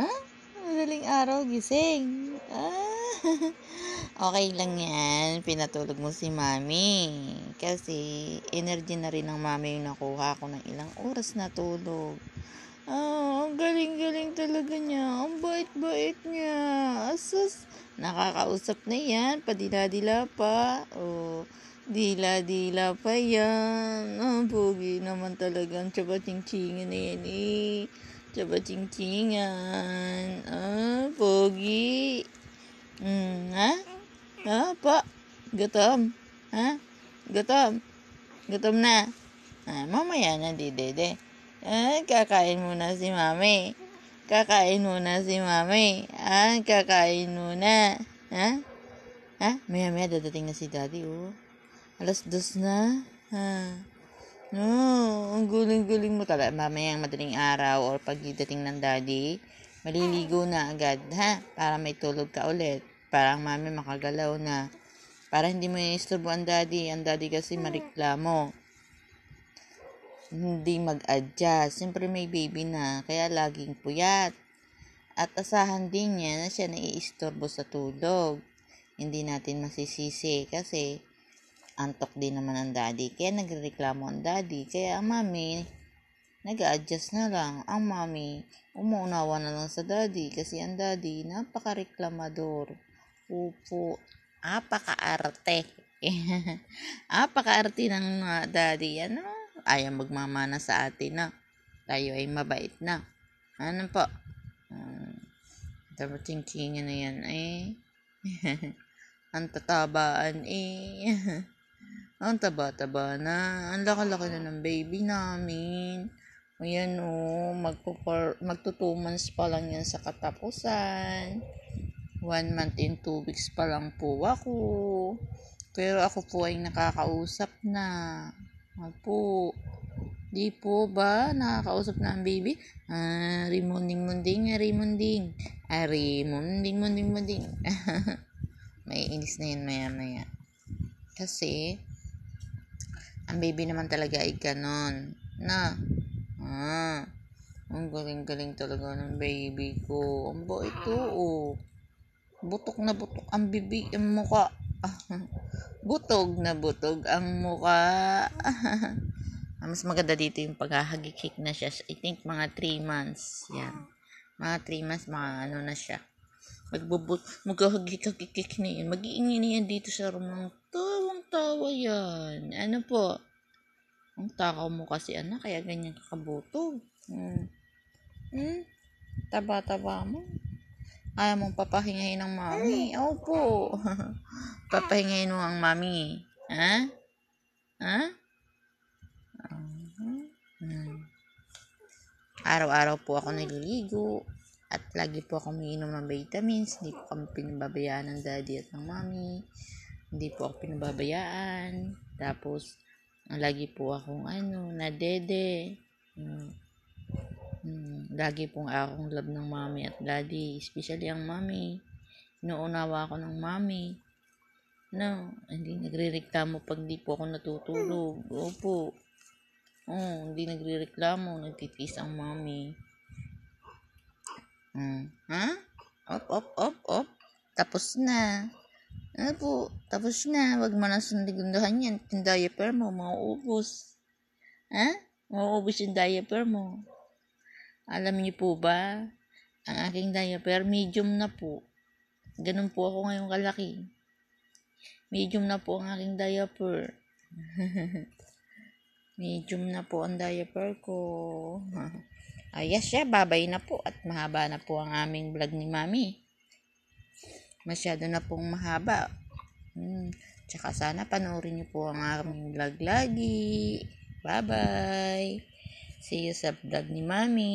Ah, madaling araw gising. Okay lang yan. Pinatulog mo si mami. Kasi energy na rin ng mami yung nakuha ko ng ilang oras na tulog. Ang galing-galing talaga niya. Ang bait-bait niya. Asus, nakakausap na yan. Padila-dila pa. Dila-dila pa yan. Pogi naman talaga. Ang tsaba-ching-chingan na yan Tsaba-ching-chingan. Pogi. Ha? Pa? Gutom? Ha? Gutom? Gutom na? Mamaya na, dede. Kakain muna si mami. Kakain muna. Ha? Maya dadating na si daddy, oh. 2:00 na. No, ang guling-guling mo talaga. Mamayang madaling araw or pagdating ng daddy, maliligo na agad, ha? Para may tulog ka ulit. Para ang mami makagalaw na. Para hindi mo i-istorbo ang daddy. Ang daddy kasi mareklamo. Hindi mag-adjust. Siyempre may baby na, kaya laging puyat. At asahan din niya na siya naiistorbo sa tulog. Hindi natin masisisi kasi antok din naman ang daddy. Kaya nagrereklamo ang daddy. Kaya ang mami, nag-a-adjust na lang. Ang mami, umuunawa na lang sa daddy kasi ang daddy, napaka-reklamador. Upo, apaka-arte. Apaka-arte ng daddy. Ayaw magmamana sa atin na. Tayo ay mabait na. Ano po? Ching-chingin na yan ang tatabaan ang taba-taba na. Ang laki-laki na ng baby namin. Ayan magto 2 months pa lang yan sa katapusan. 1 month and 2 weeks pa lang po ako. Pero ako po ay nakakausap na. Di po ba nakakausap na ang baby? Rimunding. Rimunding. May inis na yan maya. Kasi, ang baby naman talaga ay ganon. Ang galing-galing talaga ng baby ko. Ang bait ko, Butok na butok ang bibig, ang muka. Butog na butog ang muka. Mas maganda dito yung paghahagikik na siya. I think mga 3 months. Yan. Mga 3 months, na siya. Maghahagikik na yan. Mag-iingin na yan dito sa room ng tawang-tawa yan. Ano po? Ang takaw mo kasi, kaya ganyan kakabutog. Taba-taba mo. Ayaw mong papahingayin ng mami. Opo. Papahingayin mo ang mami. Ha? Araw-araw po ako naliligo at lagi po ako umiinom ng vitamins. Hindi po kami pinababayaan ng daddy at ng mami. Hindi po ako pinababayaan. Tapos, lagi po akong nadede. Lagi pong akong love ng mami at daddy. Especially ang mami. Inuunawa ako ng mami. Hindi nagrereklamo pag di po ako natutulog. Opo. Hindi nagrereklamo. Nagtitiis ang mami. Op. Tapos na. Tapos na. Wag mo na sundigundahan yan. Yung diaper mo, mauubos. Mauubos yung diaper mo. Alam niyo po ba, ang aking diaper, medium na po. Ganun po ako ngayong kalaki. Medium na po ang aking diaper. Medium na po ang diaper ko. Yes siya, babay na po at mahaba na po ang aming vlog ni mami. Masyado na pong mahaba. Tsaka sana panoorin niyo po ang aming vlog lagi. Bye-bye. See you sa vlog ni mami.